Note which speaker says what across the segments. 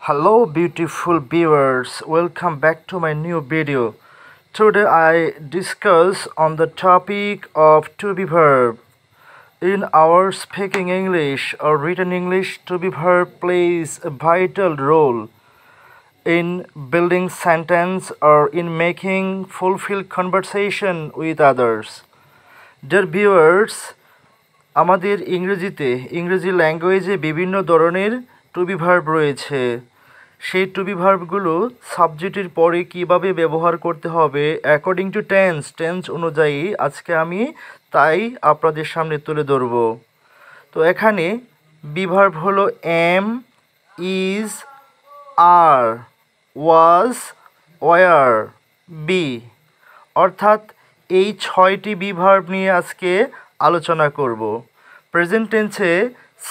Speaker 1: Hello beautiful viewers, welcome back to my new video. Today I discuss on the topic of to be verb. In our speaking English or written English, to be verb plays a vital role in building sentence or in making fulfill conversation with others. Dear viewers, আমাদের ইংরেজি ল্যাঙ্গুয়েজে বিভিন্ন ধরনের two be verb রয়েছে। সেই two B ভার্বগুলো সাবজেক্টের পরে কিভাবে ব্যবহার করতে হবে অ্যাকর্ডিং টু টেন্স অনুযায়ী আজকে আমি তাই আপনাদের সামনে তুলে ধরব। তো এখানে বি ভার্ব হলো am, is, are, was, were, be, অর্থাৎ এই 6টি বি ভার্ব নিয়ে আজকে আলোচনা করব। প্রেজেন্ট টেন্সে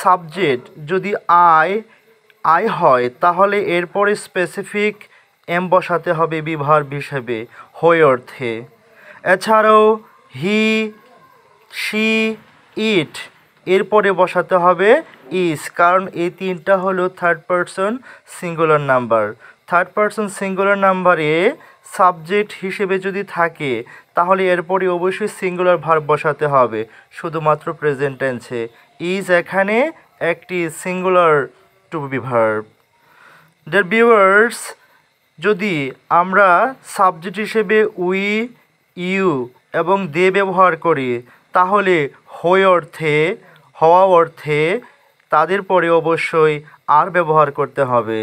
Speaker 1: সাবজেক্ট যদি আই হয় তাহলে এরপরে স্পেসিফিক এম বসাতে হবে বি ভার্ব হিসেবে হই অর্থে। এছাড়াও হি, শি, ইট এরপরে বসাতে হবে ইজ, কারণ এই তিনটা হলো third person singular number. Third person singular নাম্বারে সাবজেক্ট হিসেবে যদি থাকে তাহলে এরপরে অবশ্যই সিঙ্গুলার ভার্ব বসাতে হবে শুধুমাত্র প্রেজেন্ট টেন্সে। ইজ এখানে একটি singular to be verb. Dear viewers, যদি আমরা সাবজেক্ট হিসেবে উই, ইউ এবং দে ব্যবহার করি তাহলে হওয়া অর্থে তাদের পরে অবশ্যই আর ব্যবহার করতে হবে।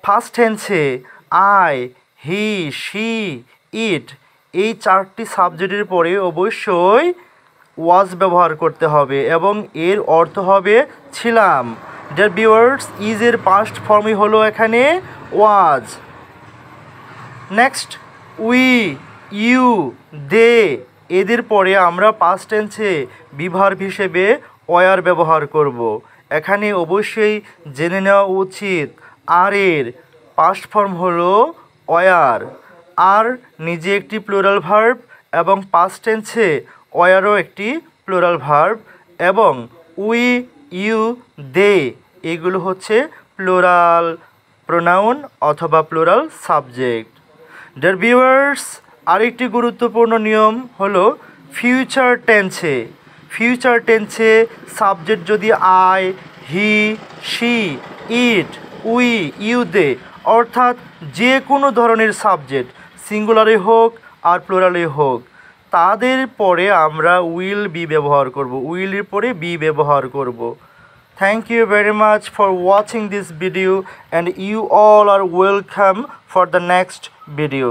Speaker 1: ফার্স্ট টেন্সে আই, হি, শি, ইট এই 4টি সাবজেক্টের পরে অবশ্যই ওয়াজ ব্যবহার করতে হবে এবং এর অর্থ হবে ছিলাম। ডিয়ার ভিউয়ার্স, ইজের পাস্ট ফর্মই হলো এখানে ওয়াজ। নেক্সট উই, ইউ, দে এদের পরে আমরা পাস্ট টেন্সে বি ভার্ব হিসেবে ওয়ার ব্যবহার করব। এখানে অবশ্যই জেনে নেওয়া উচিত আর এর পাস্ট ফর্ম হলো ওয়ার। আর নিজে একটি প্লুরাল ভার্ব এবং পাস্ট টেন্সে ওয়ারও একটি প্লুরাল ভার্ব এবং উই, ইউ, দে এগুলো হচ্ছে প্লুরাল প্রোনাউন অথবা প্লুরাল সাবজেক্ট। ডিয়ার ভিউয়ার্স, আরেকটি গুরুত্বপূর্ণ নিয়ম হলো ফিউচার টেন্সে সাবজেক্ট যদি I, he, she, it, we, you, they অর্থাৎ যে কোনো ধরনের সাবজেক্ট সিঙ্গুলারে হোক আর প্লুরালে হোক তাদের পরে আমরা উইল বি ব্যবহার করব, উইলের পরে বি ব্যবহার করব। Thank you very much for watching this video and you all are welcome for the next video.